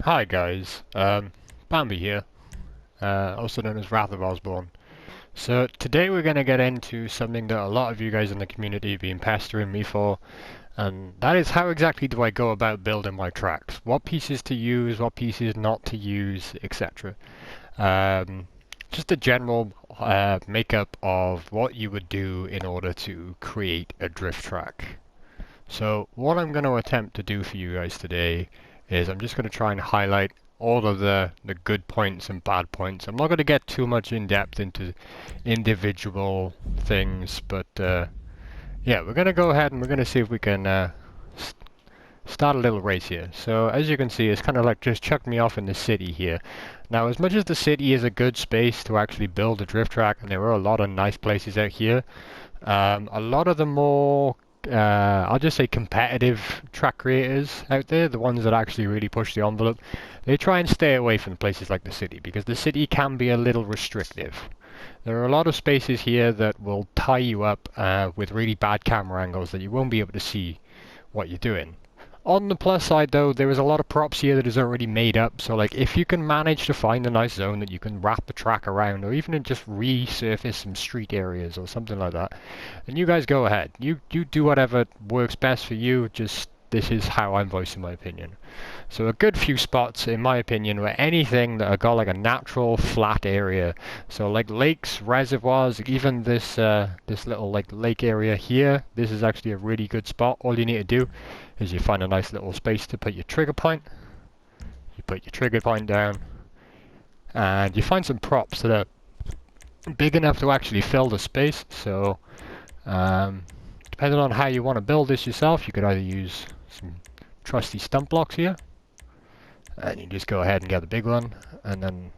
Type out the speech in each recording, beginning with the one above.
Hi guys, Bambi here, also known as Wrath of Osborne. So today we're going to get into something that a lot of you guys in the community have been pestering me for, and that is how exactly do I go about building my tracks? What pieces to use, what pieces not to use, etc. Just a general makeup of what you would do in order to create a drift track. So what I'm going to attempt to do for you guys today is I'm just going to try and highlight all of the good points and bad points. I'm not going to get too much in depth into individual things, but yeah, we're going to go ahead and we're going to see if we can start a little race here. So as you can see, it's kind of like just chucked me off in the city here. Now, as much as the city is a good space to actually build a drift track, and there are a lot of nice places out here, a lot of the more I'll just say competitive track creators out there, the ones that actually really push the envelope, they try and stay away from places like the city because the city can be a little restrictive. There are a lot of spaces here that will tie you up with really bad camera angles that you won't be able to see what you're doing. On the plus side though, there is a lot of props here that is already made up, so like if you can manage to find a nice zone that you can wrap the track around, or even just resurface some street areas or something like that, then you guys go ahead. You do whatever works best for you, just this is how I'm voicing my opinion. So a good few spots, in my opinion, where anything that got like a natural flat area, so like lakes, reservoirs, even this little like lake area here, this is actually a really good spot. All you need to do is you find a nice little space to put your trigger point. You put your trigger point down, and you find some props that are big enough to actually fill the space. So depending on how you want to build this yourself, you could either use some trusty stump blocks here, and you just go ahead and get the big one, and then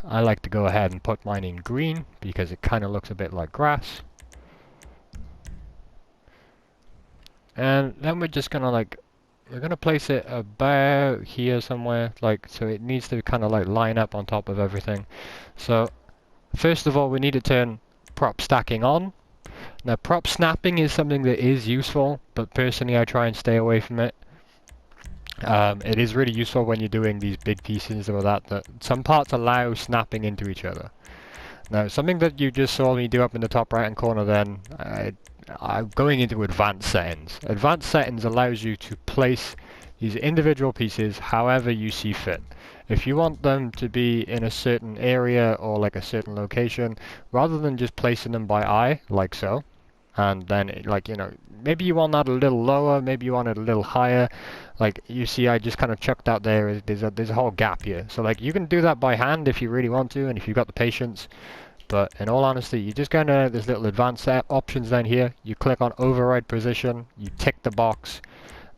I like to go ahead and put mine in green because it kind of looks a bit like grass. And then we're just gonna we're gonna place it about here somewhere, like, so it needs to kind of like line up on top of everything. So first of all, we need to turn prop stacking on. Now prop snapping is something that is useful, but personally I try and stay away from it. It is really useful when you're doing these big pieces or that some parts allow snapping into each other. Now, something that you just saw me do up in the top right hand corner then, I'm going into advanced settings. Advanced settings allows you to place these individual pieces however you see fit. If you want them to be in a certain area or like a certain location, rather than just placing them by eye, like so, and then like, you know, maybe you want that a little lower, maybe you want it a little higher. Like you see, I just kind of chucked out there. There's a whole gap here. So like you can do that by hand if you really want to, and if you've got the patience. But in all honesty, you just go into this little advanced options down here. You click on override position. You tick the box,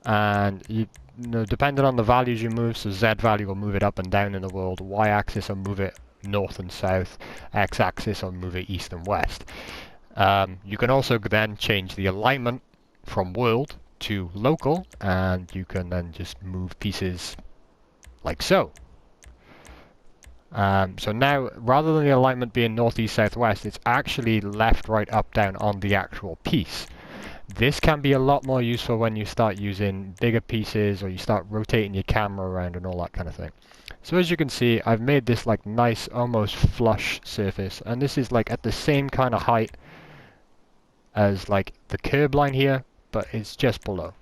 and you know, depending on the values you move, so Z value will move it up and down in the world. Y-axis will move it north and south. X-axis will move it east and west. You can also then change the alignment from world to local, and you can then just move pieces like so. So now, rather than the alignment being northeast, southwest, it's actually left, right, up, down on the actual piece. This can be a lot more useful when you start using bigger pieces or you start rotating your camera around and all that kind of thing. So as you can see, I've made this like nice, almost flush surface, and this is like at the same kind of height as like the curb line here, but it's just below.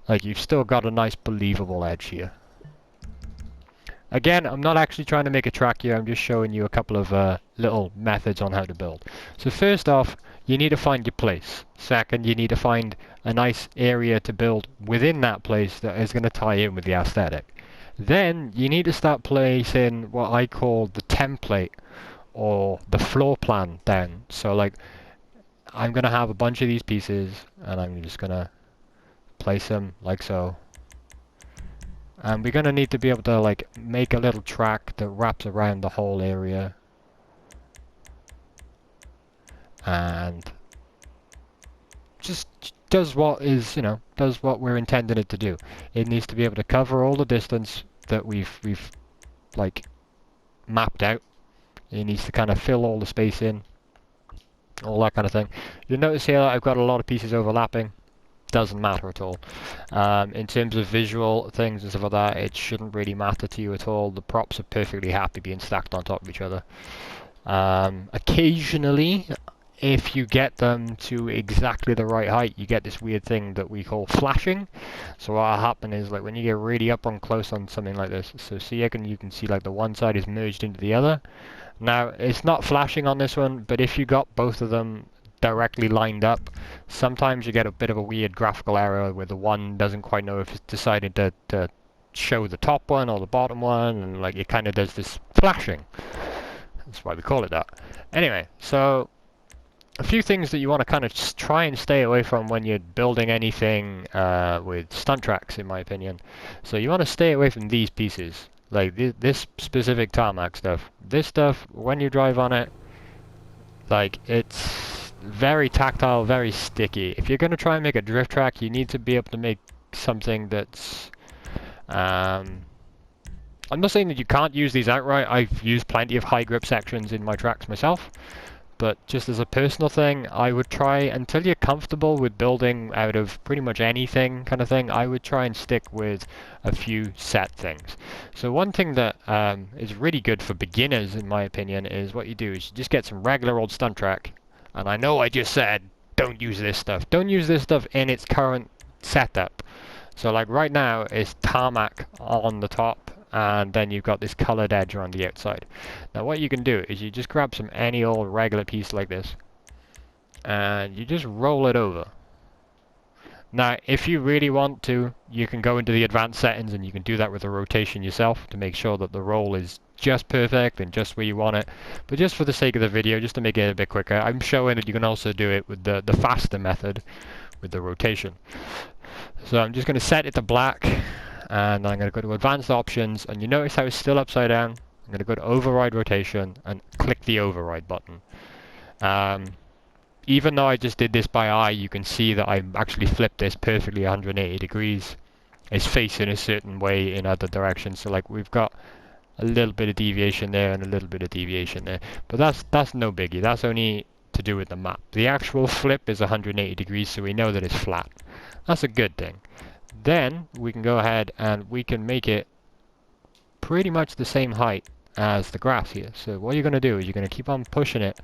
Like you've still got a nice believable edge here. Again, I'm not actually trying to make a track here, I'm just showing you a couple of little methods on how to build. So first off, you need to find your place. Second, you need to find a nice area to build within that place that is going to tie in with the aesthetic. Then, you need to start placing what I call the template or the floor plan down. So like, I'm going to have a bunch of these pieces, and I'm just going to place them like so. And we're going to need to be able to like make a little track that wraps around the whole area. And just does what is, you know, does what we're intending it to do. It needs to be able to cover all the distance that we've like mapped out. It needs to kind of fill all the space in, all that kind of thing. You'll notice here that I've got a lot of pieces overlapping. doesn't matter at all. In terms of visual things and stuff like that, it shouldn't really matter to you at all. The props are perfectly happy being stacked on top of each other. Occasionally, if you get them to exactly the right height, you get this weird thing that we call flashing. So what will happen is, like, when you get really up on close on something like this, so see, you can see like the one side is merged into the other. Now, it's not flashing on this one, but if you got both of them directly lined up, sometimes you get a bit of a weird graphical error where the one doesn't quite know if it's decided to show the top one or the bottom one, and like it kind of does this flashing. That's why we call it that. Anyway, so a few things that you want to kind of try and stay away from when you're building anything with stunt tracks, in my opinion. So you want to stay away from these pieces, like this specific tarmac stuff. This stuff, when you drive on it, like, it's very tactile, very sticky. If you're going to try and make a drift track, you need to be able to make something that's... I'm not saying that you can't use these outright. I've used plenty of high grip sections in my tracks myself. But just as a personal thing, I would try, until you're comfortable with building out of pretty much anything kind of thing, I would try and stick with a few set things. So one thing that is really good for beginners, in my opinion, is what you do is you just get some regular old stunt track. And I know I just said, don't use this stuff. Don't use this stuff in its current setup. So like right now, it's tarmac on the top, and then you've got this colored edge on the outside. Now what you can do is you just grab some any old regular piece like this, and you just roll it over. Now if you really want to, you can go into the advanced settings and you can do that with the rotation yourself to make sure that the roll is just perfect and just where you want it. But just for the sake of the video, just to make it a bit quicker, I'm showing that you can also do it with the faster method with the rotation. So I'm just going to set it to black, and I'm going to go to advanced options, and you notice how it's still upside down. I'm going to go to override rotation and click the override button. Even though I just did this by eye, you can see that I actually flipped this perfectly 180 degrees. It's facing a certain way in other directions, so like we've got a little bit of deviation there and a little bit of deviation there, but that's no biggie. That's only to do with the map. The actual flip is 180 degrees, so we know that it's flat. That's a good thing. Then we can go ahead and we can make it pretty much the same height as the grass here. So what you're going to do is you're going to keep on pushing it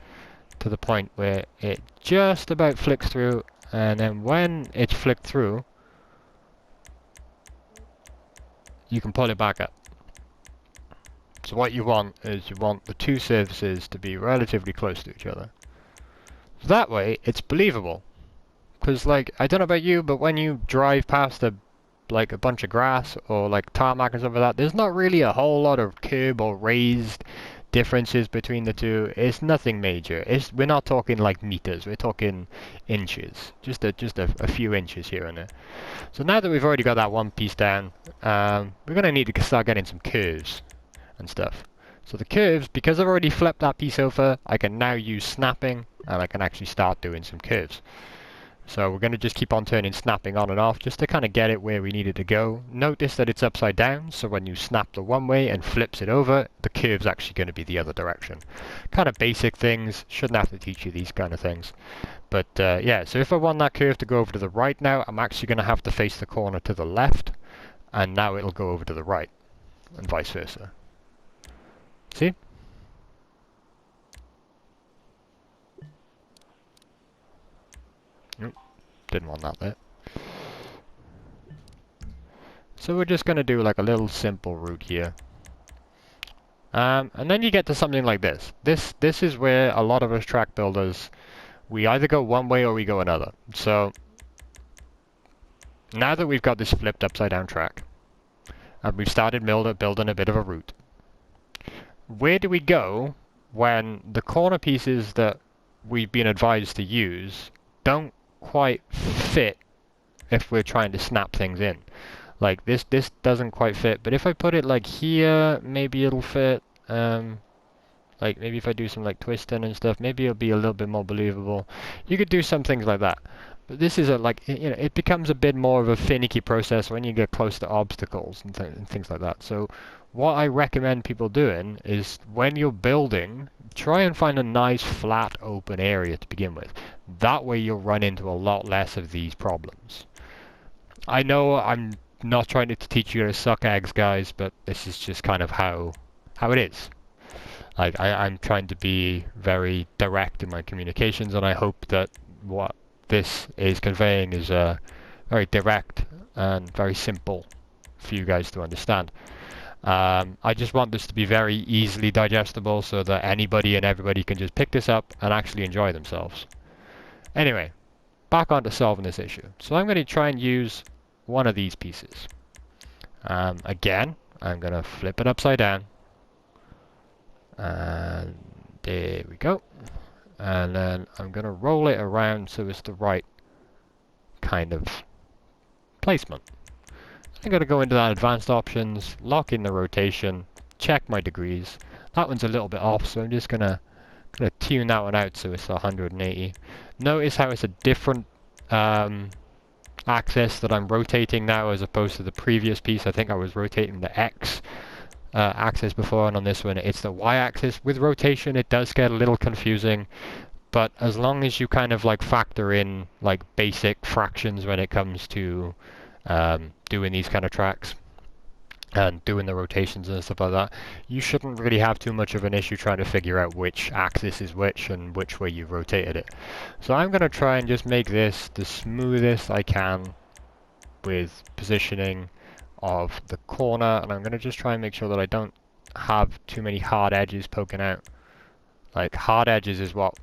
to the point where it just about flicks through, and then when it's flicked through, you can pull it back up. So what you want is you want the two surfaces to be relatively close to each other. So that way it's believable. Because, like, I don't know about you, but when you drive past a bunch of grass or like tarmac and stuff like that, there's not really a whole lot of curb or raised differences between the two. It's nothing major. We're not talking like meters. We're talking inches. Just a few inches here and there. So now that we've already got that one piece down, we're going to need to start getting some curves and stuff. So the curves, because I've already flipped that piece over, I can now use snapping, and I can actually start doing some curves. So we're going to just keep on turning snapping on and off just to kind of get it where we need it to go. Notice that it's upside down, so when you snap the one way and flips it over, the curve's actually going to be the other direction. Kind of basic things, shouldn't have to teach you these kind of things. But yeah, so if I want that curve to go over to the right now, I'm actually going to have to face the corner to the left, and now it'll go over to the right, and vice versa. See? Didn't want that there. So we're just going to do like a little simple route here. And then you get to something like this. This is where a lot of us track builders, we either go one way or we go another. So now that we've got this flipped upside down track, and we've started building a bit of a route, where do we go when the corner pieces that we've been advised to use don't quite fit if we're trying to snap things in? Like this doesn't quite fit, but if I put it like here, maybe it'll fit. Like maybe if I do some like twisting and stuff, maybe it'll be a little bit more believable. You could do some things like that. But this is it becomes a bit more of a finicky process when you get close to obstacles and things like that. So what I recommend people doing is when you're building, try and find a nice flat open area to begin with. That way you'll run into a lot less of these problems. I know I'm not trying to teach you to suck eggs, guys, but this is just kind of how it is. Like I'm trying to be very direct in my communications, and I hope that what this is conveying is very direct and very simple for you guys to understand. I just want this to be very easily digestible so that anybody and everybody can just pick this up and actually enjoy themselves. Anyway, back on to solving this issue. So I'm going to try and use one of these pieces. Again, I'm going to flip it upside down. And there we go. And then I'm going to roll it around so it's the right kind of placement. I'm going to go into that advanced options, lock in the rotation, check my degrees. That one's a little bit off, so I'm just going to tune that one out so it's 180. Notice how it's a different axis that I'm rotating now as opposed to the previous piece. I think I was rotating the X axis before, and on this one it's the Y axis. With rotation it does get a little confusing, but as long as you kind of like factor in like basic fractions when it comes to doing these kind of tracks and doing the rotations and stuff like that, you shouldn't really have too much of an issue trying to figure out which axis is which and which way you've rotated it. So I'm going to try and just make this the smoothest I can with positioning of the corner, and I'm going to just try and make sure that I don't have too many hard edges poking out. Like hard edges is what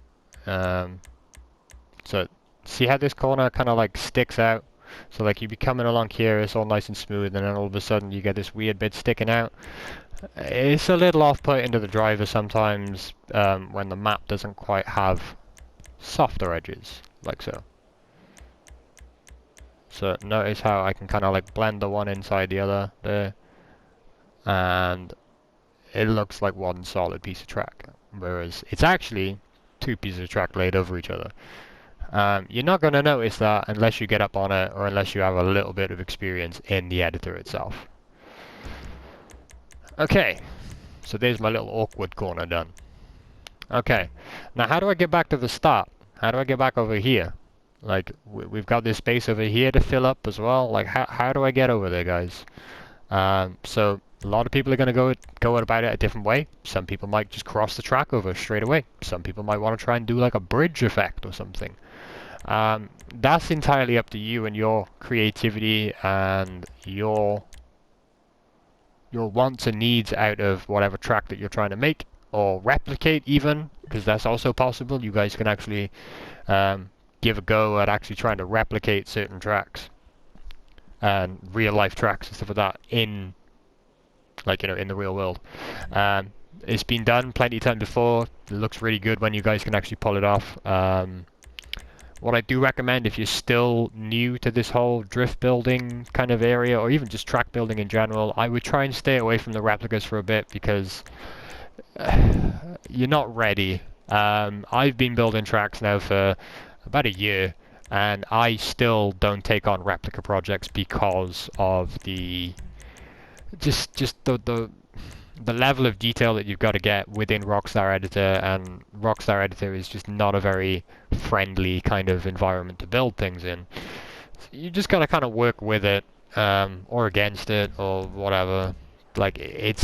so see how this corner kind of like sticks out? So like you'd be coming along here, it's all nice and smooth, and then all of a sudden you get this weird bit sticking out. It's a little off-putting to the driver sometimes when the map doesn't quite have softer edges, like so. So notice how I can kind of like blend the one inside the other there, and it looks like one solid piece of track, whereas it's actually two pieces of track laid over each other. You're not going to notice that unless you get up on it or unless you have a little bit of experience in the editor itself. Okay, so there's my little awkward corner done. Okay, now how do I get back to the start? How do I get back over here? Like, we've got this space over here to fill up as well. Like, how do I get over there, guys? So a lot of people are going to go about it a different way. Some people might just cross the track over straight away. Some people might want to try and do like a bridge effect or something. That's entirely up to you and your creativity and your wants and needs out of whatever track that you're trying to make or replicate even, because that's also possible. You guys can actually give a go at actually trying to replicate certain tracks and real life tracks and stuff like that in, like, in the real world. It's been done plenty of times before. It looks really good when you guys can actually pull it off. What I do recommend, if you're still new to this whole drift building kind of area, or even just track building in general, I would try and stay away from the replicas for a bit, because you're not ready. I've been building tracks now for about a year, and I still don't take on replica projects because of the the level of detail that you've got to get within Rockstar Editor, and Rockstar Editor is just not a very friendly kind of environment to build things in. So you just got to kind of work with it, or against it, or whatever. Like, it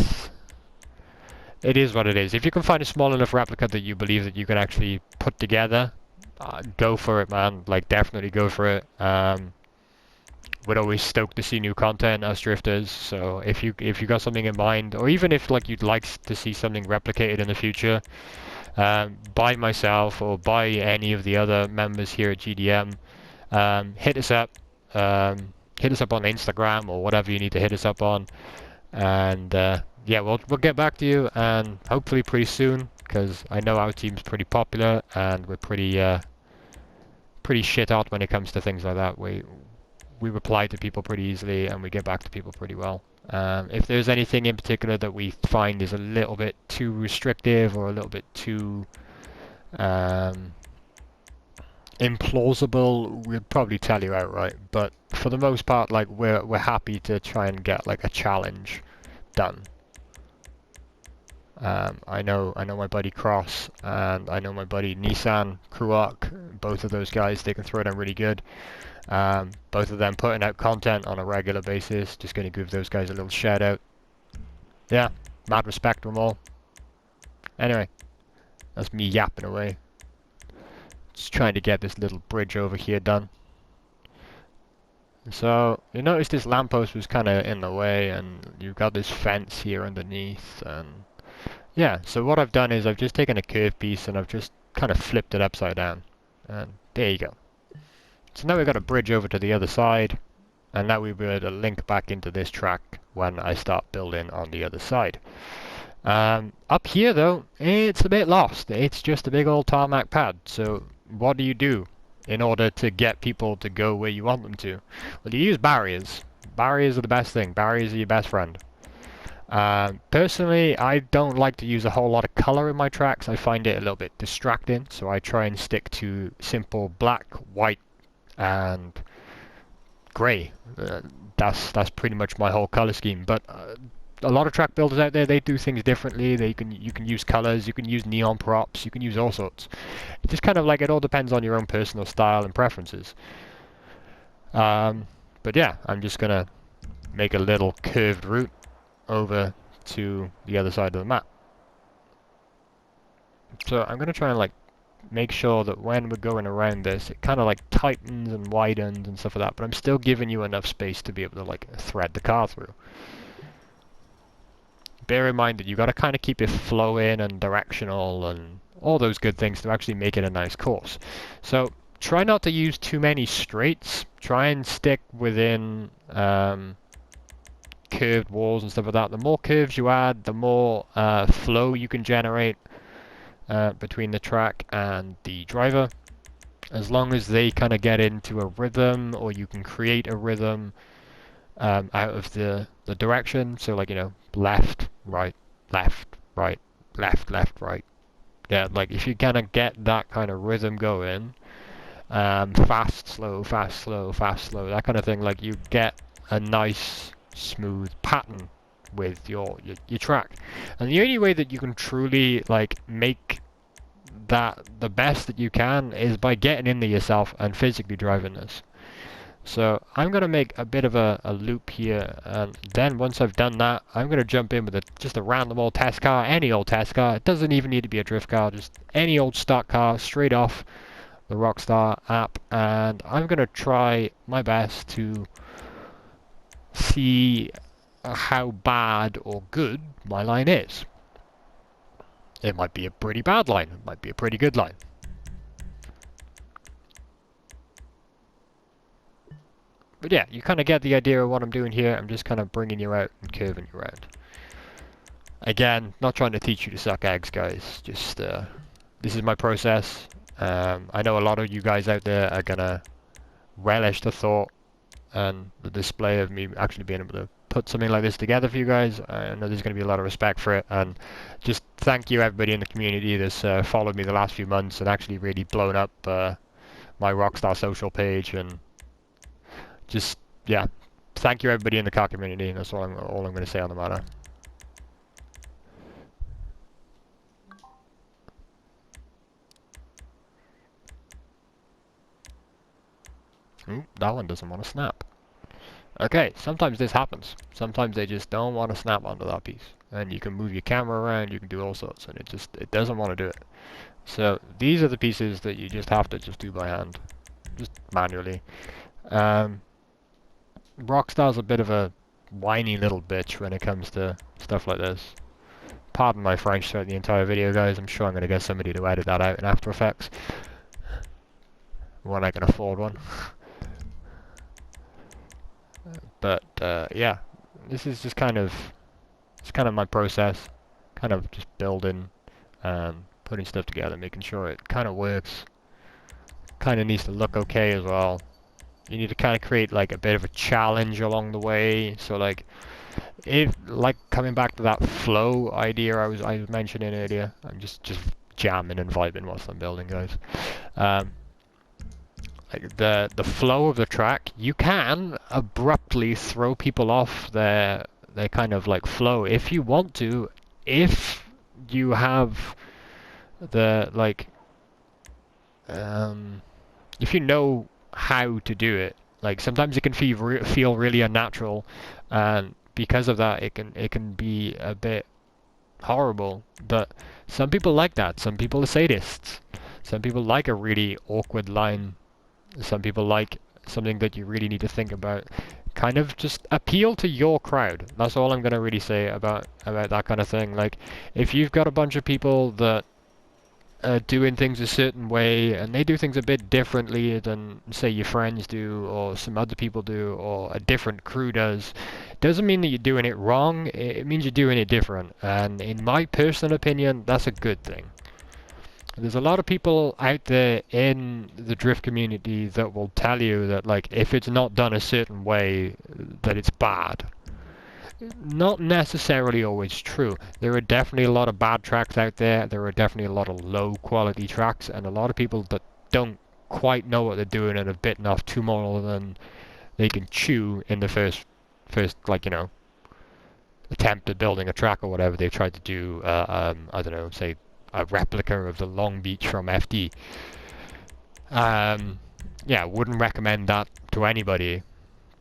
is what it is. If you can find a small enough replica that you believe that you can actually put together, go for it, man. Like, definitely go for it. We're always stoked to see new content as drifters, so if you got something in mind, or even if like you'd like to see something replicated in the future, by myself or by any of the other members here at GDM, hit us up on Instagram or whatever you need to hit us up on, and yeah, we'll get back to you, and hopefully pretty soon, because I know our team's pretty popular and we're pretty shit hot when it comes to things like that. We reply to people pretty easily, and we get back to people pretty well. If there's anything in particular that we find is a little bit too restrictive or a little bit too implausible, we'd probably tell you outright. But for the most part, like, we're happy to try and get like a challenge done. I know my buddy Cross and I know my buddy Nissan Kruak. Both of those guys, they can throw down really good. Both of them putting out content on a regular basis. Just going to give those guys a little shout out. Yeah, mad respect to them all. Anyway, that's me yapping away. Just trying to get this little bridge over here done. So, you notice this lamppost was kind of in the way, and you've got this fence here underneath, and yeah, so what I've done is I've just taken a curved piece and I've just kind of flipped it upside down, and there you go. So now we've got a bridge over to the other side, and now we'll be able to link back into this track when I start building on the other side. Up here though, it's a bit lost. It's just a big old tarmac pad, so what do you do in order to get people to go where you want them to? Well, you use barriers. Barriers are the best thing. Barriers are your best friend. Personally, I don't like to use a whole lot of color in my tracks. I find it a little bit distracting, so I try and stick to simple black, white, and grey. That's pretty much my whole color scheme. But a lot of track builders out there, they do things differently. You can use colors, you can use neon props, you can use all sorts. It's just kind of like it all depends on your own personal style and preferences. But yeah, I'm just gonna make a little curved route over to the other side of the map. So I'm gonna try and like make sure that when we're going around this, it kind of like tightens and widens and stuff like that, but I'm still giving you enough space to be able to like thread the car through. Bear in mind that you got to kind of keep it flowing and directional and all those good things to actually make it a nice course. So try not to use too many straights. Try and stick within curved walls and stuff like that. The more curves you add, the more flow you can generate between the track and the driver. As long as they kind of get into a rhythm, or you can create a rhythm out of the direction. So like, you know, left, right, left, right, left, left, right. Yeah, like if you kind of get that kind of rhythm going, fast, slow, fast, slow, fast, slow, that kind of thing, like you get a nice smooth pattern with your track. And the only way that you can truly like make that the best that you can is by getting in there yourself and physically driving this. So I'm going to make a bit of a loop here, and then once I've done that, I'm going to jump in with just a random old test car, any old test car. It doesn't even need to be a drift car, just any old stock car straight off the Rockstar app, and I'm going to try my best to see how bad or good my line is. It might be a pretty bad line, it might be a pretty good line. But yeah, you kind of get the idea of what I'm doing here. I'm just kind of bringing you out and curving you around. Again, not trying to teach you to suck eggs, guys. Just, this is my process. I know a lot of you guys out there are going to relish the thought and the display of me actually being able to put something like this together for you guys. I know there's going to be a lot of respect for it. And just thank you everybody in the community that's followed me the last few months and actually really blown up my Rockstar social page, and just, yeah, thank you everybody in the car community, and that's all I'm going to say on the matter. Ooh, that one doesn't want to snap. Okay, sometimes this happens. Sometimes they just don't want to snap onto that piece. And you can move your camera around, you can do all sorts, and it doesn't want to do it. So these are the pieces that you just have to just do by hand, just manually. Rockstar's a bit of a whiny little bitch when it comes to stuff like this. Pardon my French throughout the entire video, guys. I'm sure I'm going to get somebody to edit that out in After Effects when I can afford one. But yeah, this is just kind of my process, kind of just building and putting stuff together, making sure it kind of works. Kind of needs to look okay as well. You need to kind of create like a bit of a challenge along the way. So like, if like coming back to that flow idea I was mentioning earlier, I'm just jamming and vibing whilst I'm building, guys. Like the flow of the track, you can abruptly throw people off their kind of like flow if you want to, if you have the like if you know how to do it. Like sometimes it can feel really unnatural, and because of that, it can be a bit horrible. But some people like that. Some people are sadists. Some people like a really awkward line. Some people like something that you really need to think about. Kind of just appeal to your crowd. That's all I'm gonna really say about that kind of thing. Like, if you've got a bunch of people that are doing things a certain way and they do things a bit differently than, say, your friends do or some other people do or a different crew does, doesn't mean that you're doing it wrong. It means you're doing it different. And in my personal opinion, that's a good thing. There's a lot of people out there in the drift community that will tell you that, like, if it's not done a certain way, that it's bad. Not necessarily always true. There are definitely a lot of bad tracks out there. There are definitely a lot of low quality tracks, and a lot of people that don't quite know what they're doing and have bitten off too more than they can chew in the first like, attempt at building a track or whatever they've tried to do. I don't know, say a replica of the Long Beach from FD. Yeah, wouldn't recommend that to anybody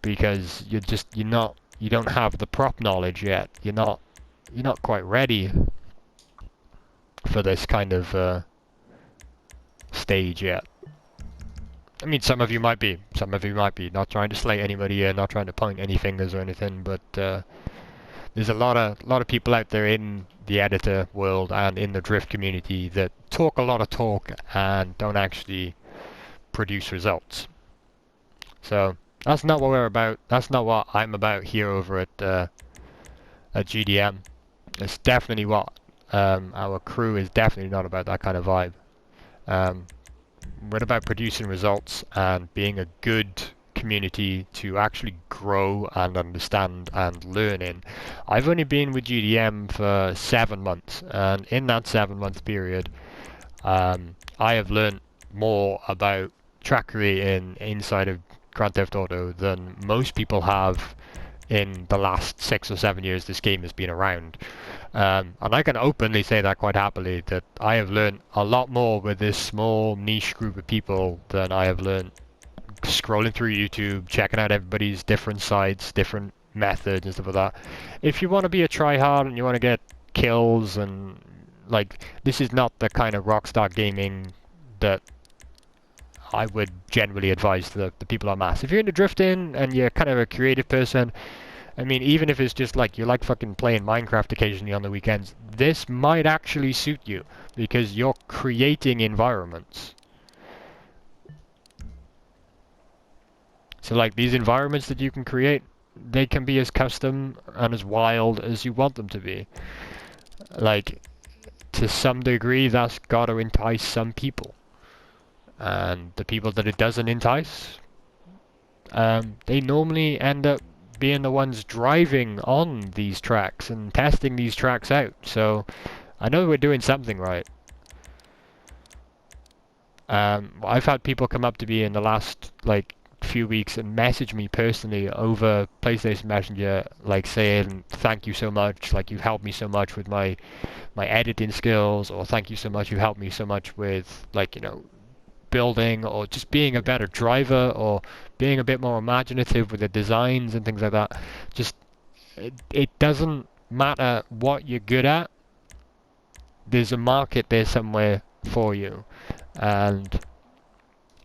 because you don't have the prop knowledge yet. You're not quite ready for this kind of stage yet. I mean, some of you might be. Some of you might be. Not trying to slay anybody here, not trying to point any fingers or anything, but there's a lot of people out there in the editor world and in the drift community that talk a lot of talk and don't actually produce results. So that's not what we're about. That's not what I'm about here over at GDM. It's definitely what our crew is definitely not about that kind of vibe. We're about producing results and being a good community to actually grow and understand and learn in. I've only been with GDM for 7 months, and in that 7-month period, I have learned more about track creating inside of Grand Theft Auto than most people have in the last 6 or 7 years this game has been around. And I can openly say that quite happily, that I have learned a lot more with this small niche group of people than I have learned scrolling through YouTube, checking out everybody's different sites, different methods and stuff like that. If you want to be a tryhard and you want to get kills and, like, this is not the kind of Rockstar gaming that I would generally advise the people en masse. If you're into drifting and you're kind of a creative person, I mean, even if it's just like you like fucking playing Minecraft occasionally on the weekends, this might actually suit you because you're creating environments. So like these environments that you can create, they can be as custom and as wild as you want them to be. Like, to some degree, that's got to entice some people. And the people that it doesn't entice, they normally end up being the ones driving on these tracks and testing these tracks out. So I know we're doing something right. I've had people come up to me in the last like few weeks and message me personally over PlayStation Messenger, like saying thank you so much, like you've helped me so much with my editing skills, or thank you so much, you helped me so much with, like, building, or just being a better driver, or being a bit more imaginative with the designs and things like that. Just it doesn't matter what you're good at, there's a market there somewhere for you. And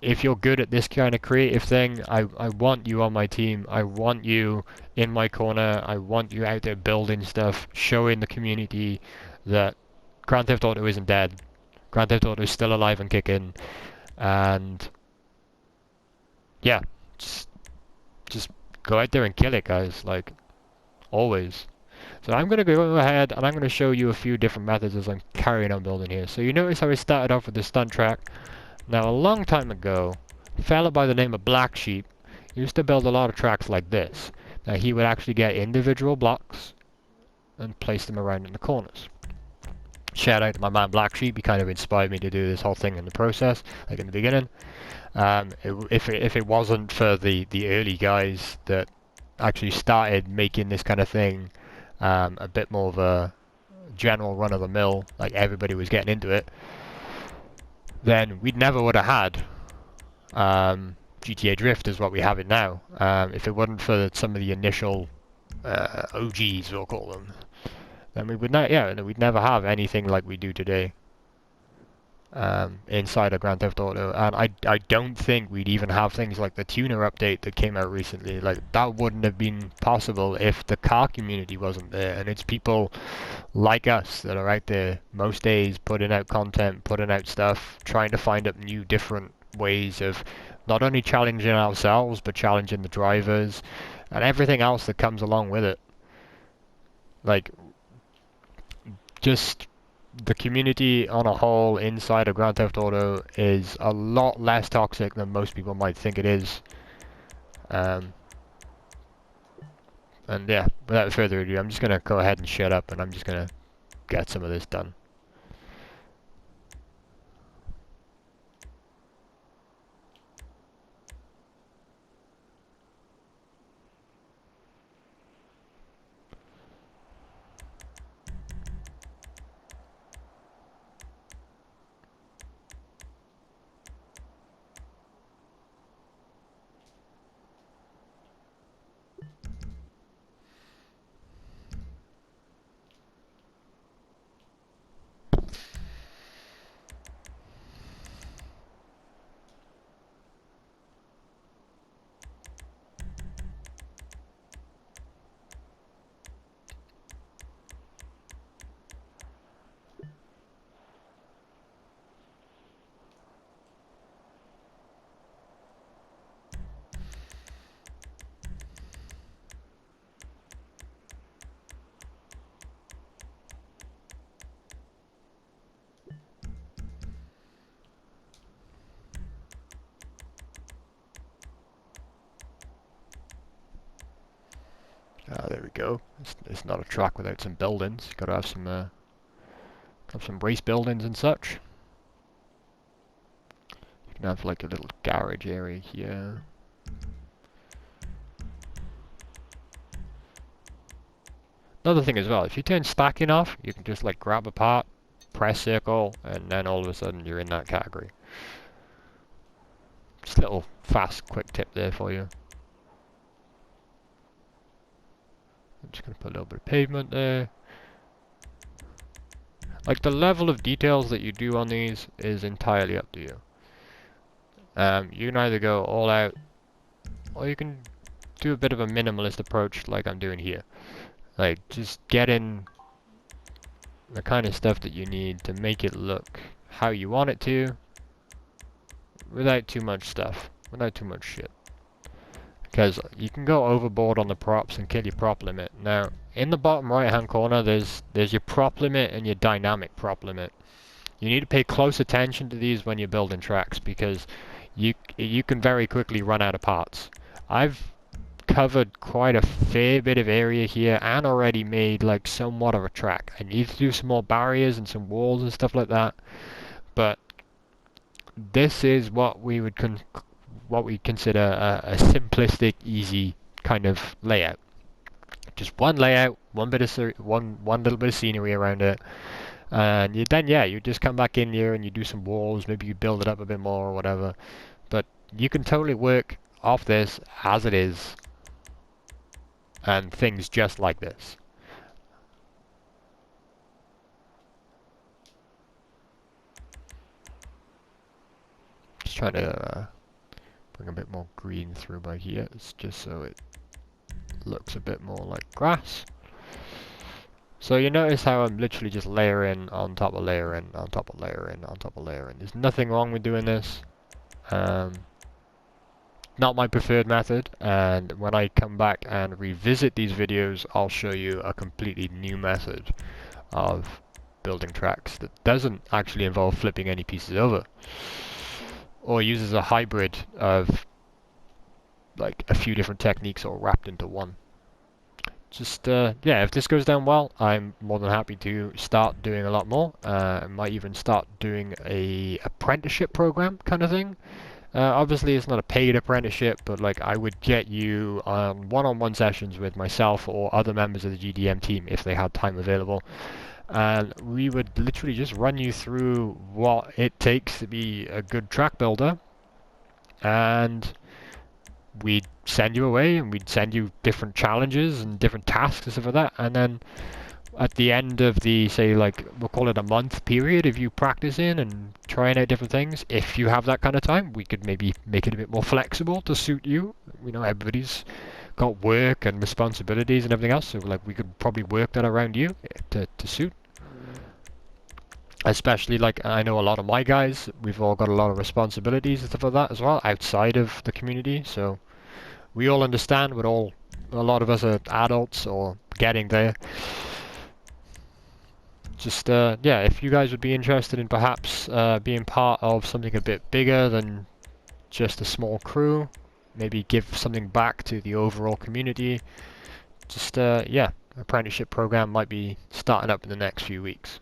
if you're good at this kind of creative thing, I want you on my team. I want you in my corner. I want you out there building stuff, showing the community that Grand Theft Auto isn't dead. Grand Theft Auto is still alive and kicking. And yeah, just go out there and kill it, guys, like always. So I'm going to go ahead and I'm going to show you a few different methods as I'm carrying on building here. So you notice how I started off with the stunt track. Now, a long time ago, a fella by the name of Black Sheep used to build a lot of tracks like this. Now, he would actually get individual blocks and place them around in the corners. Shout out to my man Black Sheep, he kind of inspired me to do this whole thing in the process, like in the beginning. If it wasn't for the early guys that actually started making this kind of thing a bit more of a general run-of-the-mill, like everybody was getting into it, then we never would have had GTA Drift is what we have it now. If it wasn't for some of the initial OGs, we'll call them, then we would not, yeah, we'd never have anything like we do today inside of Grand Theft Auto. And I don't think we'd even have things like the tuner update that came out recently. Like, that wouldn't have been possible if the car community wasn't there. And it's people like us that are out there most days putting out content, putting out stuff, trying to find up new different ways of not only challenging ourselves but challenging the drivers and everything else that comes along with it. Like, just the community on a whole inside of Grand Theft Auto is a lot less toxic than most people might think it is. And yeah, without further ado, I'm just going to go ahead and shut up and I'm just going to get some of this done. There we go. It's not a track without some buildings. You've got to have some race buildings and such. You can have like a little garage area here. Another thing as well, if you turn stacking off, you can just like grab a part, press circle, and then all of a sudden you're in that category. Just a little fast, quick tip there for you. I'm just going to put a little bit of pavement there. Like, the level of details that you do on these is entirely up to you. You can either go all out, or you can do a bit of a minimalist approach like I'm doing here. Like, just get in the kind of stuff that you need to make it look how you want it to, without too much stuff, without too much shit. Because you can go overboard on the props and kill your prop limit. Now, in the bottom right hand corner, there's your prop limit and your dynamic prop limit. You need to pay close attention to these when you're building tracks, because you can very quickly run out of parts. I've covered quite a fair bit of area here and already made like somewhat of a track. I need to do some more barriers and some walls and stuff like that, but this is what we would consider a simplistic, easy kind of layout. Just one layout, one little bit of scenery around it, and you just come back in here and you do some walls. Maybe you build it up a bit more or whatever. But you can totally work off this as it is, and things just like this. Just trying to bring a bit more green through by here. It's just so it looks a bit more like grass. So you notice how I'm literally just layering on top of layering on top of layering on top of layering. There's nothing wrong with doing this. Not my preferred method, and when I come back and revisit these videos, I'll show you a completely new method of building tracks that doesn't actually involve flipping any pieces over, or uses a hybrid of like a few different techniques all wrapped into one. Just yeah, if this goes down well, I'm more than happy to start doing a lot more. I might even start doing a apprenticeship program kind of thing. Obviously it's not a paid apprenticeship, but like I would get you on one-on-one sessions with myself or other members of the GDM team if they had time available, and we would literally just run you through what it takes to be a good track builder, and we'd send you away and we'd send you different challenges and different tasks and stuff like that, and then at the end of the, say, like, we'll call it a month period of you practicing and trying out different things, if you have that kind of time, we could maybe make it a bit more flexible to suit you. You know, everybody's got work and responsibilities and everything else, so like we could probably work that around you to suit. Especially, like, I know a lot of my guys, we've all got a lot of responsibilities and stuff like that as well outside of the community, so we all understand. A lot of us are adults or getting there. Just, yeah, if you guys would be interested in perhaps being part of something a bit bigger than just a small crew, maybe give something back to the overall community, just, yeah, apprenticeship program might be starting up in the next few weeks.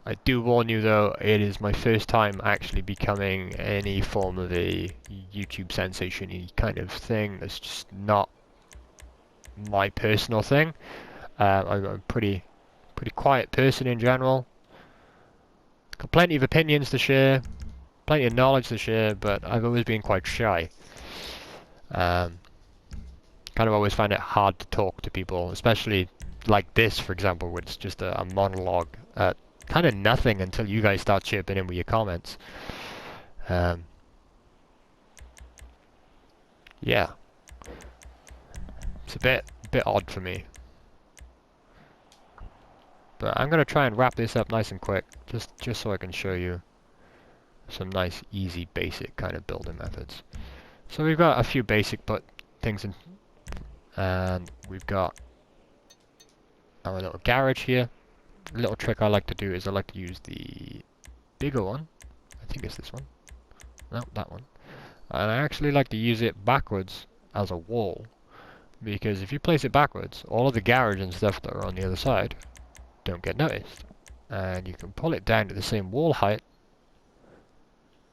I do warn you though, it is my first time actually becoming any form of a YouTube sensation-y kind of thing. That's just not my personal thing. I'm a pretty quiet person in general. Got plenty of opinions to share, plenty of knowledge to share, but I've always been quite shy. Kind of always find it hard to talk to people, especially like this, for example, where it's just a monologue at kind of nothing until you guys start chipping in with your comments. Yeah, it's a bit odd for me. But I'm gonna try and wrap this up nice and quick, just so I can show you some nice, easy, basic kind of building methods. So we've got a few basic things in, and we've got our little garage here. A little trick I like to do is I like to use the bigger one. I think it's this one. No, that one. And I actually like to use it backwards as a wall, because if you place it backwards, all of the garage and stuff that are on the other side don't get noticed. And you can pull it down to the same wall height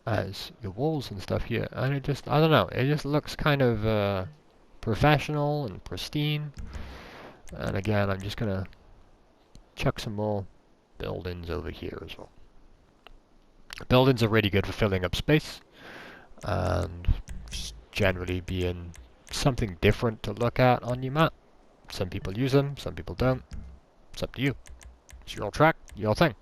as your walls and stuff here, and it just, I don't know, it just looks kind of professional and pristine. And again, I'm just gonna chuck some more buildings over here as well. Buildings are really good for filling up space and just generally being something different to look at on your map. Some people use them, some people don't. It's up to you. It's your track, your thing.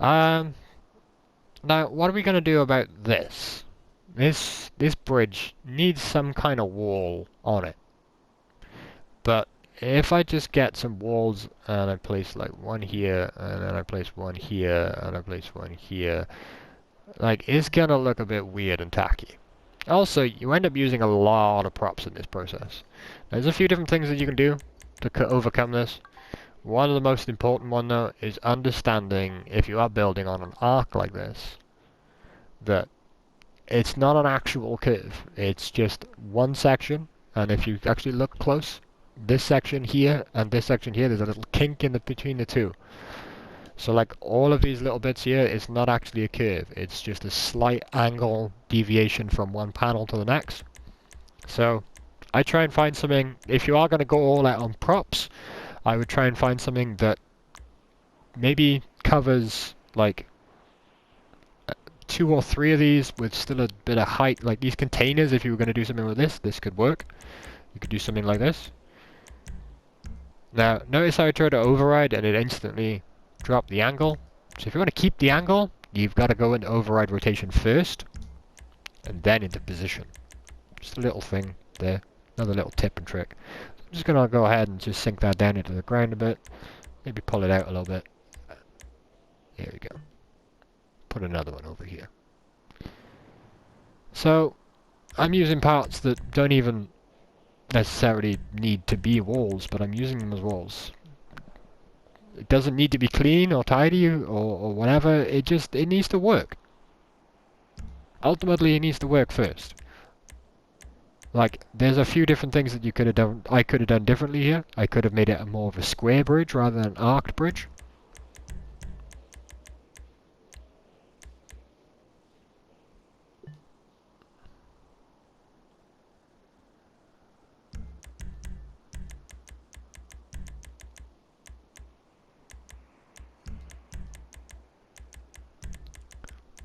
Now, what are we going to do about this? This bridge needs some kind of wall on it. But if I just get some walls and I place like one here, and then I place one here, and I place one here, like, it's going to look a bit weird and tacky. Also, you end up using a lot of props in this process. There's a few different things that you can do to overcome this. One of the most important one though is understanding, if you are building on an arc like this, that it's not an actual curve. It's just one section, and if you actually look close, this section here and this section here, there's a little kink in between the two. So like all of these little bits here, it's not actually a curve. It's just a slight angle deviation from one panel to the next. So I try and find something, if you are going to go all out on props, I would try and find something that maybe covers like 2 or 3 of these with still a bit of height. Like these containers, if you were going to do something with this could work. You could do something like this. Now, notice how I tried to override and it instantly dropped the angle. So if you want to keep the angle, you've got to go into override rotation first, and then into position. Just a little thing there. Another little tip and trick. I'm just going to go ahead and just sink that down into the ground a bit. Maybe pull it out a little bit. There we go. Put another one over here. So, I'm using parts that don't even necessarily need to be walls, but I'm using them as walls. It doesn't need to be clean or tidy or whatever, it needs to work. Ultimately, it needs to work first. Like, there's a few different things that you could have done, I could have done differently here. I could have made it more of a square bridge rather than an arced bridge.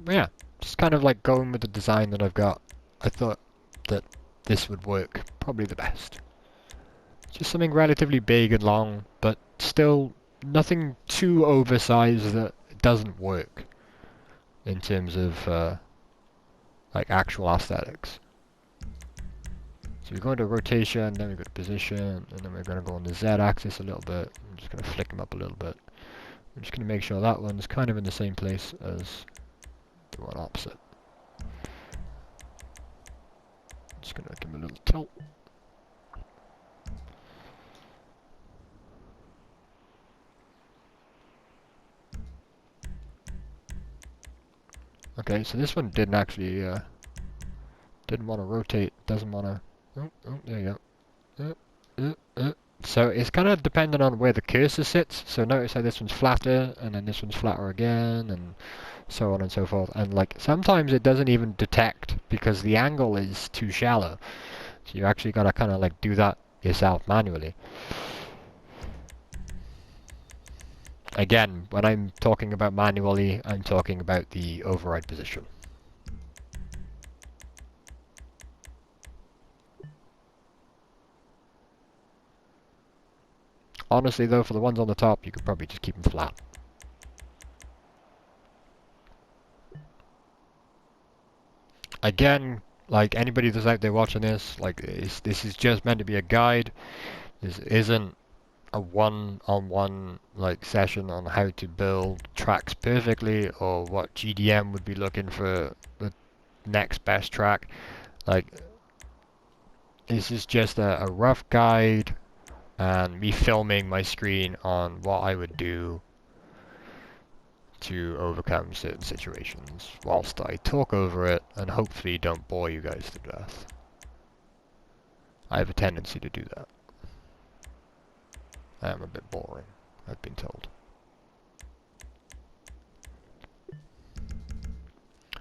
But yeah, just kind of like going with the design that I've got. I thought that this would work probably the best. Just something relatively big and long, but still nothing too oversized that doesn't work in terms of like actual aesthetics. So we go into rotation, then we go to position, and then we're going to go on the Z-axis a little bit. I'm just going to flick them up a little bit. I'm just going to make sure that one's kind of in the same place as the one opposite. Just going to give them a little tilt. Okay, so this one didn't actually, didn't want to rotate, doesn't want to, oh, there you go. So it's kind of dependent on where the cursor sits, so notice how this one's flatter, and then this one's flatter again, and so on and so forth. And like, sometimes it doesn't even detect, because the angle is too shallow. So you actually gotta kind of like do that yourself manually. Again, when I'm talking about manually, I'm talking about the override position. Honestly though, for the ones on the top, you could probably just keep them flat. Again, like anybody that's out there watching this, like this is just meant to be a guide. This isn't a one-on-one like session on how to build tracks perfectly or what GDM would be looking for the next best track. Like, this is just a rough guide and me filming my screen on what I would do to overcome certain situations whilst I talk over it and hopefully don't bore you guys to death. I have a tendency to do that. I am a bit boring, I've been told.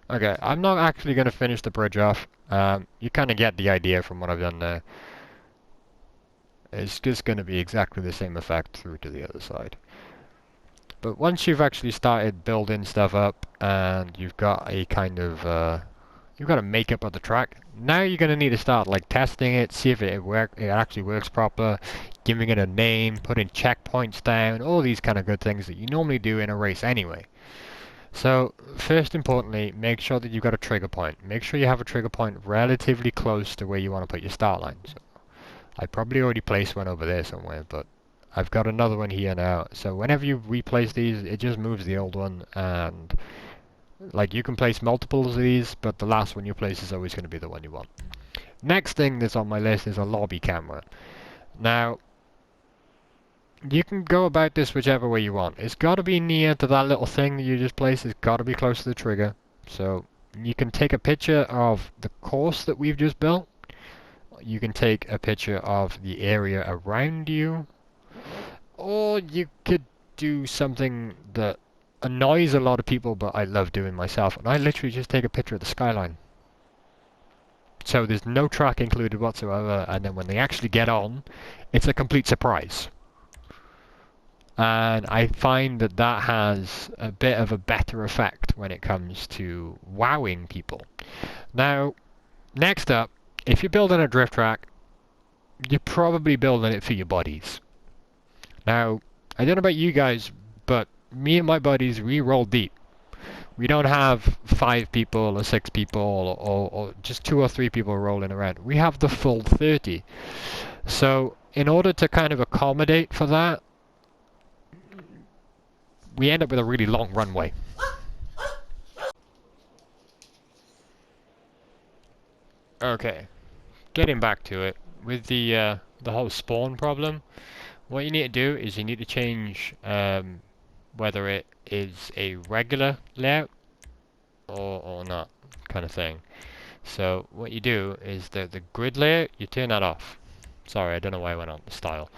Okay, I'm not actually going to finish the bridge off. You kind of get the idea from what I've done there. It's just going to be exactly the same effect through to the other side. But once you've actually started building stuff up and you've got a kind of you've got a makeup of the track, now you're going to need to start like testing it, see if it actually works proper, giving it a name, putting checkpoints down, all these kind of good things that you normally do in a race anyway. So first importantly, make sure that you've got a trigger point. Make sure you have a trigger point relatively close to where you want to put your start line. So I probably already placed one over there somewhere, but I've got another one here now. So whenever you replace these, it just moves the old one, and like you can place multiples of these, but the last one you place is always going to be the one you want. Next thing that's on my list is a lobby camera. Now, you can go about this whichever way you want. It's got to be near to that little thing that you just placed. It's got to be close to the trigger. So you can take a picture of the course that we've just built. You can take a picture of the area around you. Or you could do something that annoys a lot of people, but I love doing myself. And I literally just take a picture of the skyline. So there's no track included whatsoever. And then when they actually get on, it's a complete surprise. And I find that that has a bit of a better effect when it comes to wowing people. Now, next up, if you're building a drift track, you're probably building it for your buddies. Now, I don't know about you guys, but me and my buddies, we roll deep. We don't have 5 people or 6 people or just 2 or 3 people rolling around. We have the full 30. So, in order to kind of accommodate for that, we end up with a really long runway. Okay, getting back to it, with the whole spawn problem, what you need to do is you need to change whether it is a regular layout or not, kind of thing. So what you do is the grid layout, you turn that off. Sorry, I don't know why I went on the style.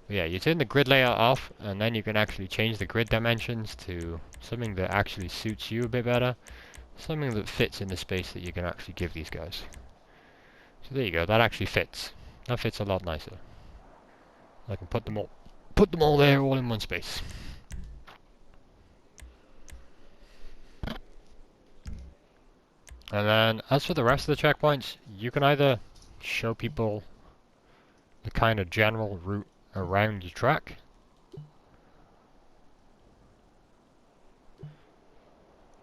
But yeah, you turn the grid layout off, and then you can actually change the grid dimensions to something that actually suits you a bit better. Something that fits in the space that you can actually give these guys. So there you go, that actually fits. That fits a lot nicer. I can put them all there, all in one space. And then as for the rest of the checkpoints, you can either show people the kind of general route around your track,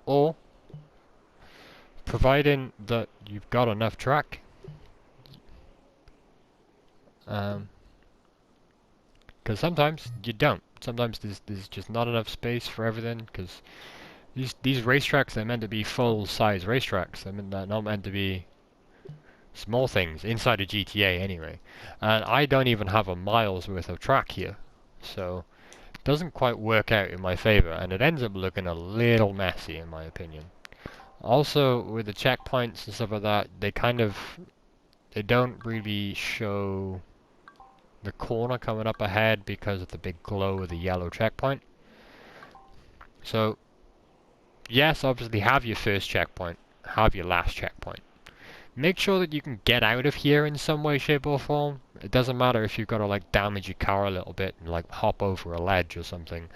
or providing that you've got enough track, because sometimes you don't. Sometimes there's just not enough space for everything, because these racetracks, they're meant to be full-size racetracks. They're not meant to be small things, inside a GTA anyway. And I don't even have a mile's worth of track here, so it doesn't quite work out in my favor, and it ends up looking a little messy in my opinion. Also, with the checkpoints and stuff like that, they don't really show the corner coming up ahead because of the big glow of the yellow checkpoint. So, yes, obviously have your first checkpoint, have your last checkpoint. Make sure that you can get out of here in some way, shape or form. It doesn't matter if you've got to like damage your car a little bit and like hop over a ledge or something.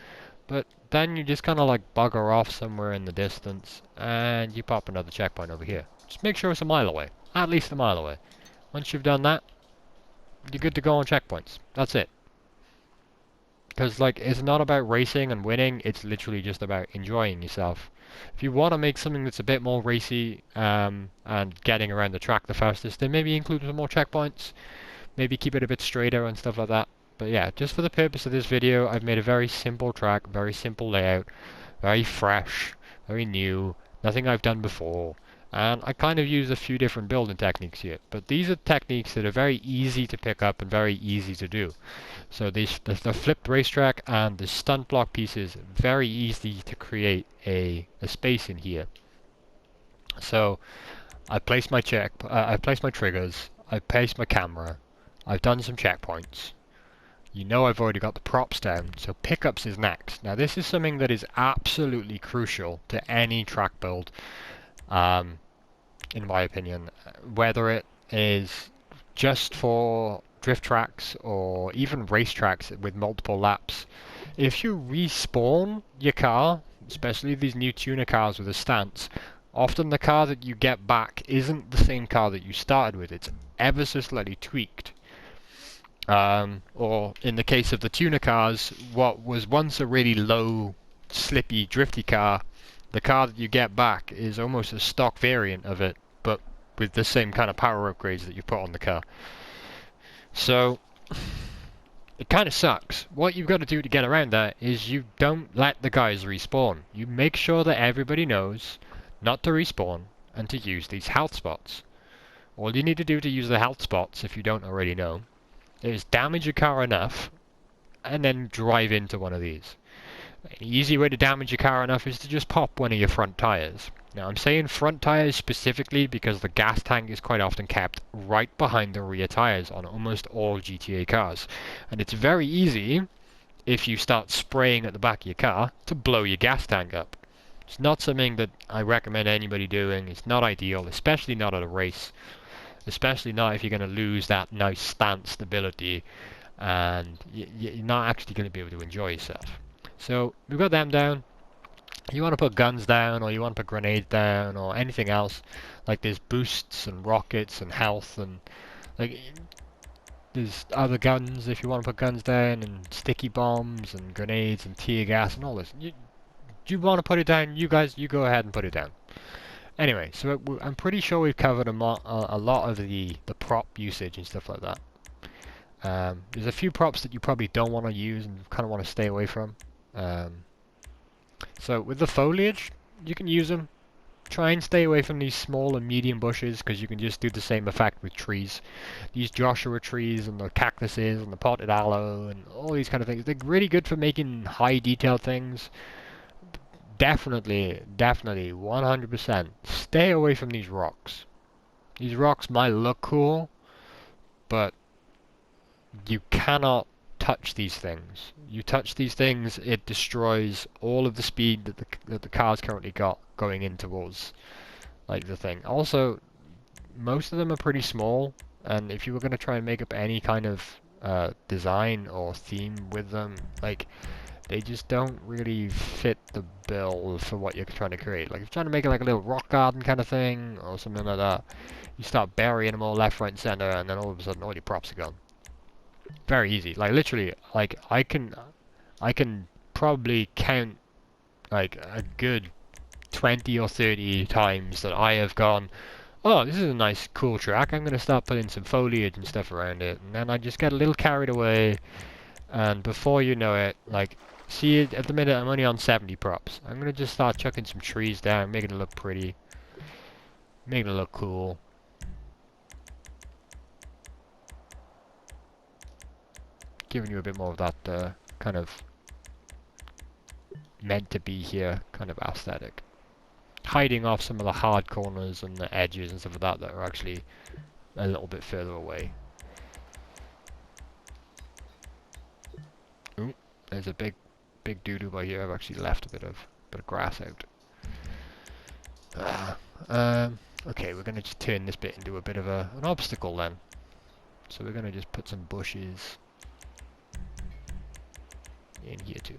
But then you just kind of like bugger off somewhere in the distance and you pop another checkpoint over here. Just make sure it's a mile away. At least a mile away. Once you've done that, you're good to go on checkpoints. That's it. Because like it's not about racing and winning, it's literally just about enjoying yourself. If you want to make something that's a bit more racy and getting around the track the fastest, then maybe include some more checkpoints, maybe keep it a bit straighter and stuff like that. But yeah, just for the purpose of this video, I've made a very simple track, very simple layout, very fresh, very new, nothing I've done before. And I kind of use a few different building techniques here, but these are techniques that are very easy to pick up and very easy to do. So the flipped racetrack and the stunt block pieces, very easy to create a space in here. So I placed my triggers, I placed my camera, I've done some checkpoints. You know I've already got the props down, so pickups is next. Now this is something that is absolutely crucial to any track build, in my opinion. Whether it is just for drift tracks or even race tracks with multiple laps. If you respawn your car, especially these new tuner cars with a stance, often the car that you get back isn't the same car that you started with. It's ever so slightly tweaked. Or in the case of the tuner cars, what was once a really low, slippy, drifty car, the car that you get back is almost a stock variant of it, but with the same kind of power upgrades that you put on the car. So, it kind of sucks. What you've got to do to get around that is you don't let the guys respawn. You make sure that everybody knows not to respawn and to use these health spots. All you need to do to use the health spots, if you don't already know, is damage your car enough and then drive into one of these. An easy way to damage your car enough is to just pop one of your front tires. Now I'm saying front tires specifically because the gas tank is quite often kept right behind the rear tires on almost all GTA cars. And it's very easy, if you start spraying at the back of your car, to blow your gas tank up. It's not something that I recommend anybody doing. It's not ideal, especially not at a race. Especially not if you're going to lose that nice stance stability and you're not actually going to be able to enjoy yourself. So we've got them down. You want to put guns down, or you want to put grenades down, or anything else. Like there's boosts and rockets and health, and like there's other guns if you want to put guns down, and sticky bombs and grenades and tear gas and all this. You want to put it down? You guys, you go ahead and put it down. Anyway, so I'm pretty sure we've covered a lot of the prop usage and stuff like that. There's a few props that you probably don't want to use and kind of want to stay away from. So with the foliage, you can use them. Try and stay away from these small and medium bushes because you can just do the same effect with trees. These Joshua trees and the cactuses and the potted aloe and all these kind of things. They're really good for making high detail things. Definitely, 100%. Stay away from these rocks. These rocks might look cool, but you cannot touch these things. You touch these things, it destroys all of the speed that the car's currently got going in towards like the thing. Also, most of them are pretty small, and if you were going to try and make up any kind of design or theme with them, like They just don't really fit the bill for what you're trying to create. Like if you're trying to make it like a little rock garden kind of thing or something like that, you start burying them all left, right, and center, and then all of a sudden all your props are gone. Very easy. Like literally, like I can probably count like a good 20 or 30 times that I have gone, oh, this is a nice, cool track. I'm going to start putting some foliage and stuff around it. And then I just get a little carried away. And before you know it, like, see, at the minute I'm only on 70 props. I'm going to just start chucking some trees down, making it look pretty. Making it look cool. Giving you a bit more of that kind of meant to be here kind of aesthetic. Hiding off some of the hard corners and the edges and stuff like that are actually a little bit further away. Ooh, there's a big doo-doo by here. I've actually left a bit of grass out. Okay, we're gonna just turn this bit into a bit of an obstacle then. So we're gonna just put some bushes in here too.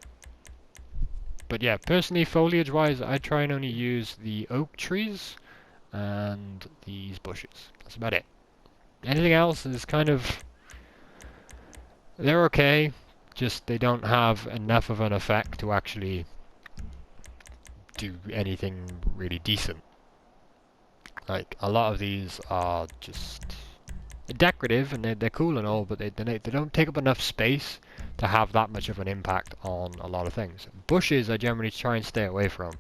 But yeah, personally, foliage-wise, I try and only use the oak trees and these bushes. That's about it. Anything else is kind of... they're okay, just they don't have enough of an effect to actually do anything really decent. Like, a lot of these are just decorative, and they're cool and all, but they don't take up enough space to have that much of an impact on a lot of things. Bushes I generally try and stay away from.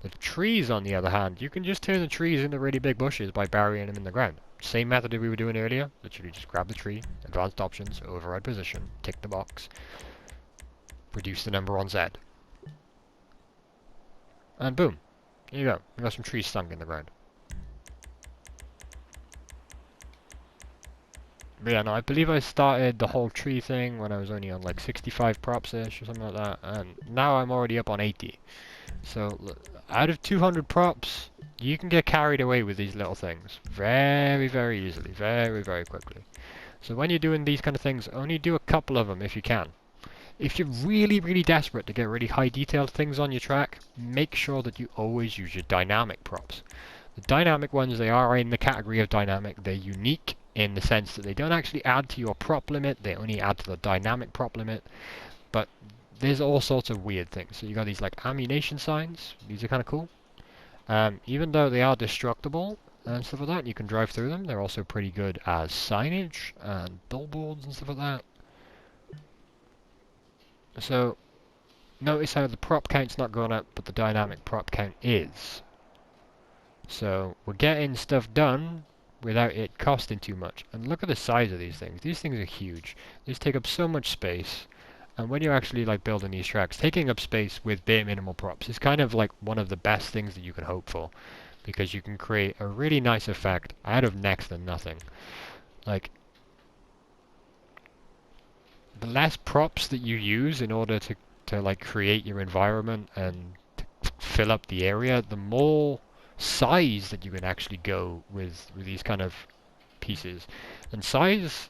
The trees, on the other hand, you can just turn the trees into really big bushes by burying them in the ground. Same method that we were doing earlier. Literally just grab the tree, advanced options, override position, tick the box, reduce the number on Z. And boom. There you go. We got some trees sunk in the ground. But yeah, no, I believe I started the whole tree thing when I was only on like 65 props-ish or something like that, and now I'm already up on 80. So, out of 200 props, you can get carried away with these little things very, very easily, very, very quickly. So when you're doing these kind of things, only do a couple of them if you can. If you're really, really desperate to get really high detailed things on your track, make sure that you always use your dynamic props. The dynamic ones, they are in the category of dynamic. They're unique in the sense that they don't actually add to your prop limit, they only add to the dynamic prop limit. But there's all sorts of weird things. So you got these like ammunition signs. These are kind of cool. Even though they are destructible and stuff like that, you can drive through them. They're also pretty good as signage and billboards and stuff like that. So notice how the prop count's not going up, but the dynamic prop count is. So we're getting stuff done without it costing too much. And look at the size of these things. These things are huge. These take up so much space. And when you're actually like building these tracks, taking up space with bare minimal props is kind of like one of the best things that you can hope for. Because you can create a really nice effect out of next to nothing. Like, the less props that you use in order to like create your environment and to fill up the area, the more size that you can actually go with these kind of pieces. And size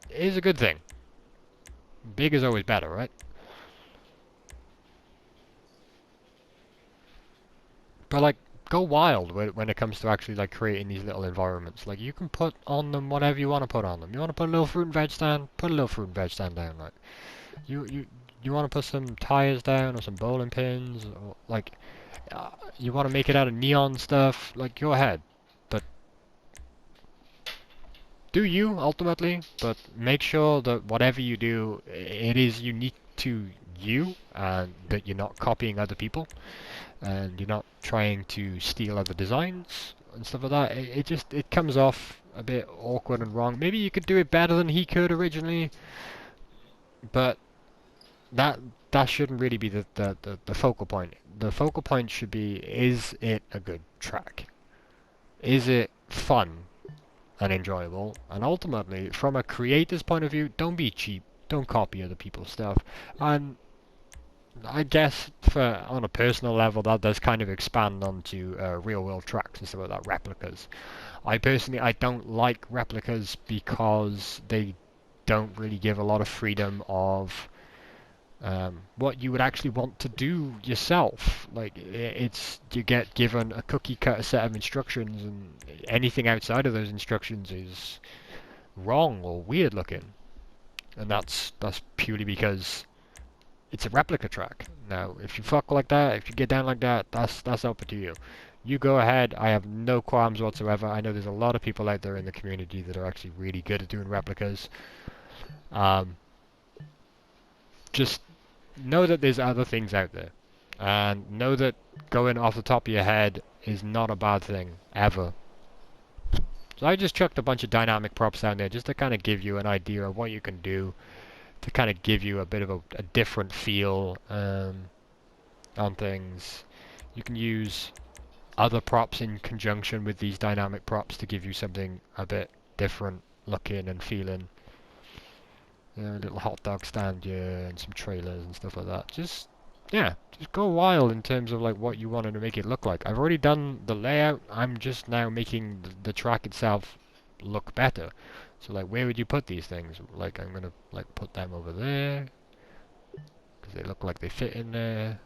is a good thing. Big is always better, right? But like, go wild when it comes to actually like creating these little environments. Like, you can put on them whatever you want to put on them. You want to put a little fruit and veg stand, put a little fruit and veg stand down. Like, you want to put some tires down or some bowling pins, or like, you want to make it out of neon stuff. Like, go ahead, but do you ultimately? But make sure that whatever you do, it is unique to you, and that you're not copying other people, and you're not trying to steal other designs and stuff like that. It comes off a bit awkward and wrong. Maybe you could do it better than he could originally, but that shouldn't really be the focal point. The focal point should be, is it a good track? Is it fun and enjoyable? And ultimately, from a creator's point of view, don't be cheap. Don't copy other people's stuff. And I guess on a personal level, that does kind of expand onto real-world tracks and stuff like that, replicas. I don't like replicas because they don't really give a lot of freedom of what you would actually want to do yourself. Like, it's, you get given a cookie cutter set of instructions, and anything outside of those instructions is wrong or weird looking. And that's purely because it's a replica track. Now, if you fuck like that, if you get down like that, that's up to you. You go ahead. I have no qualms whatsoever. I know there's a lot of people out there in the community that are actually really good at doing replicas. Just know that there's other things out there, and know that going off the top of your head is not a bad thing ever. So I just chucked a bunch of dynamic props down there just to kind of give you an idea of what you can do, to kind of give you a bit of a different feel on things. You can use other props in conjunction with these dynamic props to give you something a bit different looking and feeling. You know, a little hot dog stand here and some trailers and stuff like that. Just, yeah, just go wild in terms of like what you wanted to make it look like. I've already done the layout. I'm just now making the track itself look better. So like, where would you put these things? Like, I'm gonna like put them over there because they look like they fit in there.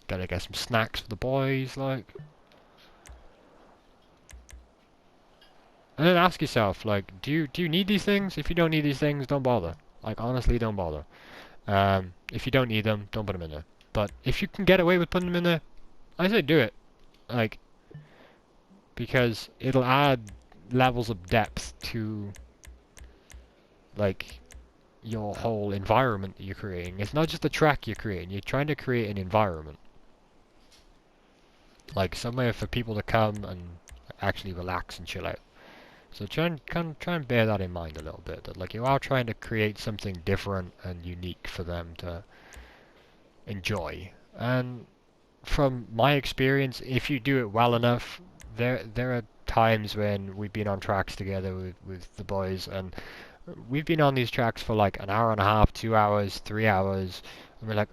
Gotta get some snacks for the boys, like. And then ask yourself, like, do you need these things? If you don't need these things, don't bother. Like, honestly, don't bother. If you don't need them, don't put them in there. But if you can get away with putting them in there, I say do it. Like, because it'll add levels of depth to, like, your whole environment that you're creating. It's not just a track you're creating. You're trying to create an environment. Like, somewhere for people to come and actually relax and chill out. So try and bear that in mind a little bit, that like you are trying to create something different and unique for them to enjoy. And from my experience, if you do it well enough, there are times when we've been on tracks together with the boys, and we've been on these tracks for like an hour and a half, 2 hours, 3 hours, and we're like,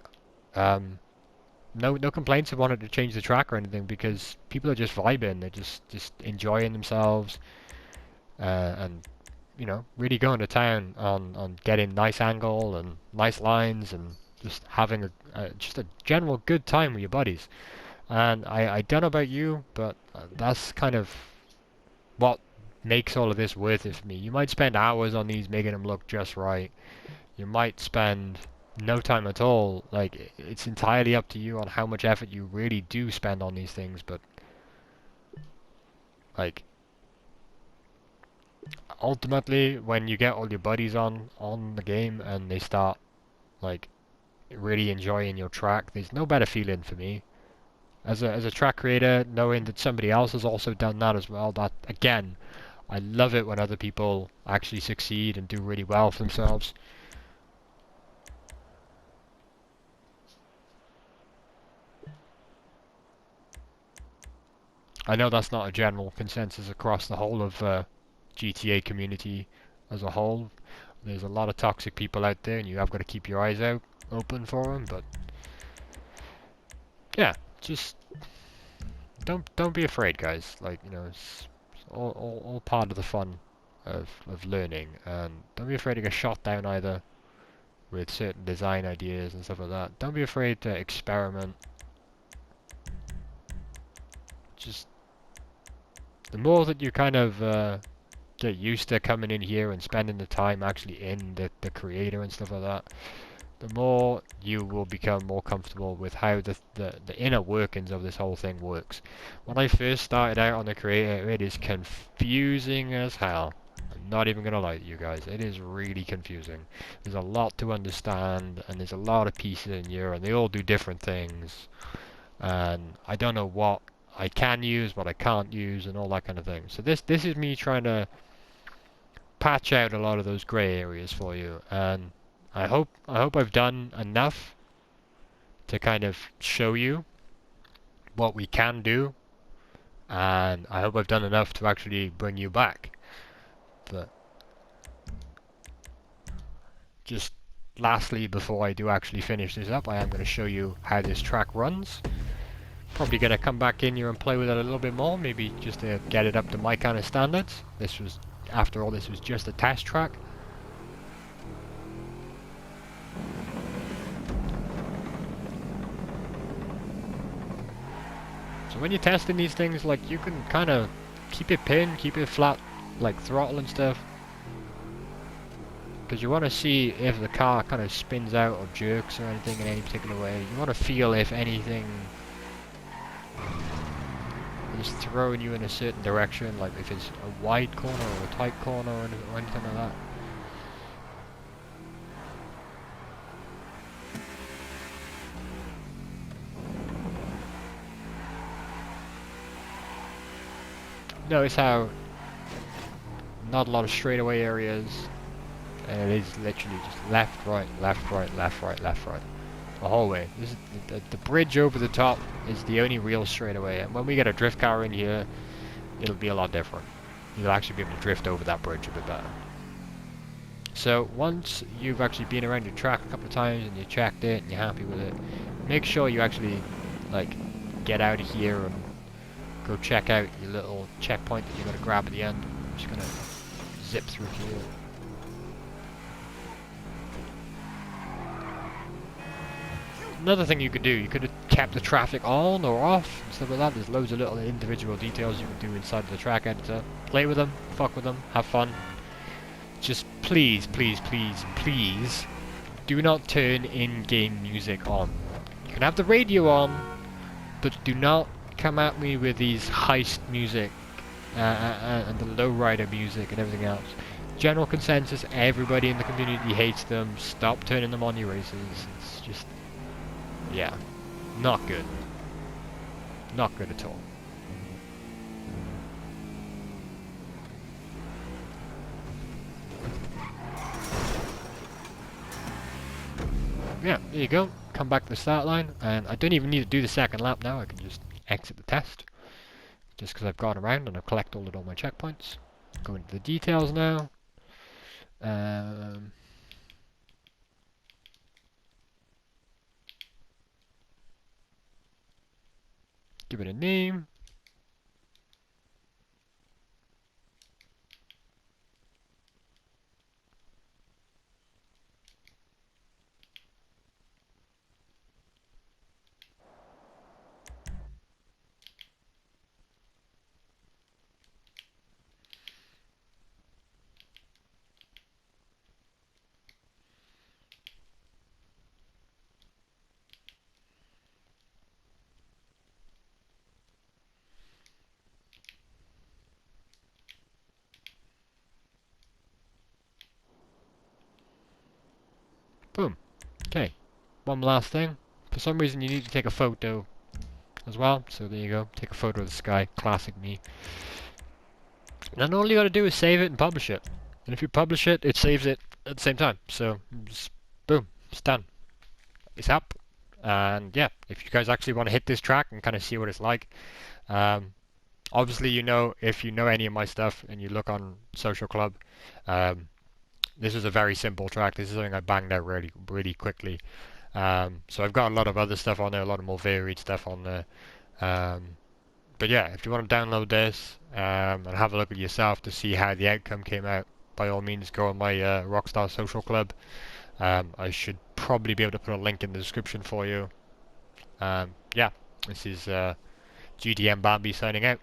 no complaints of wanting to change the track or anything, because people are just vibing, they're just enjoying themselves. And you know, really going to town on getting nice angle and nice lines and just having just a general good time with your buddies. And I don't know about you, but that's kind of what makes all of this worth it for me. You might spend hours on these making them look just right. You might spend no time at all. Like, it's entirely up to you on how much effort you really do spend on these things, but like, ultimately, when you get all your buddies on the game and they start like really enjoying your track, there's no better feeling for me as a track creator, knowing that somebody else has also done that as well. That, again, I love it when other people actually succeed and do really well for themselves. I know that's not a general consensus across the whole of GTA community as a whole. There's a lot of toxic people out there, and you have got to keep your eyes out open for them. But yeah, just don't be afraid, guys. Like, you know, it's all part of the fun of learning, and don't be afraid to get shot down either with certain design ideas and stuff like that. Don't be afraid to experiment. Just the more that you kind of get used to coming in here and spending the time actually in the creator and stuff like that, the more you will become more comfortable with how the inner workings of this whole thing works. When I first started out on the creator, it is confusing as hell. I'm not even gonna lie to you guys, it is really confusing. There's a lot to understand, and there's a lot of pieces in here, and they all do different things, and I don't know what I can use, what I can't use, and all that kind of thing. So this is me trying to patch out a lot of those grey areas for you, and I hope I've done enough to kind of show you what we can do, and I hope I've done enough to actually bring you back. But just lastly, before I do actually finish this up, I am going to show you how this track runs. Probably going to come back in here and play with it a little bit more, maybe just to get it up to my kind of standards. After all, this was just a test track. So when you're testing these things, like, you can kind of keep it pinned, keep it flat, like throttle and stuff. Because you want to see if the car kind of spins out or jerks or anything in any particular way. You want to feel if anything is throwing you in a certain direction, like if it's a wide corner or a tight corner or anything like that. Notice how not a lot of straightaway areas, and it is literally just left, right, left, right, left, right, left, right. The whole way. This is the bridge over the top is the only real straightaway, and when we get a drift car in here, it'll be a lot different. You'll actually be able to drift over that bridge a bit better. So once you've actually been around your track a couple of times and you checked it and you're happy with it, make sure you actually like get out of here and go check out your little checkpoint that you're going to grab at the end. I'm just going to zip through here. Another thing you could do, you could have kept the traffic on or off and stuff like that. There's loads of little individual details you can do inside the track editor. Play with them, fuck with them, have fun. Just please, please, please, please do not turn in-game music on. You can have the radio on, but do not come at me with these heist music and the lowrider music and everything else. General consensus, everybody in the community hates them. Stop turning them on your races. It's just, yeah, not good. Not good at all. Yeah, there you go. Come back to the start line, and I don't even need to do the second lap now. I can just exit the test, just because I've gone around and I've collected all my checkpoints. Go into the details now. Give it a name. Boom. Okay. One last thing. For some reason you need to take a photo as well. So there you go. Take a photo of the sky. Classic me. And then all you gotta do is save it and publish it. And if you publish it, it saves it at the same time. So, just boom. It's done. It's up. And yeah, if you guys actually want to hit this track and kind of see what it's like, obviously, you know, if you know any of my stuff and you look on Social Club, this is a very simple track. This is something I banged out really quickly. So I've got a lot of other stuff on there, a lot of more varied stuff on there. But yeah, if you want to download this and have a look at yourself to see how the outcome came out, by all means go on my Rockstar Social Club. I should probably be able to put a link in the description for you. Yeah, this is GDM Bambi signing out.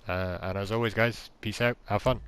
And as always, guys, peace out, have fun.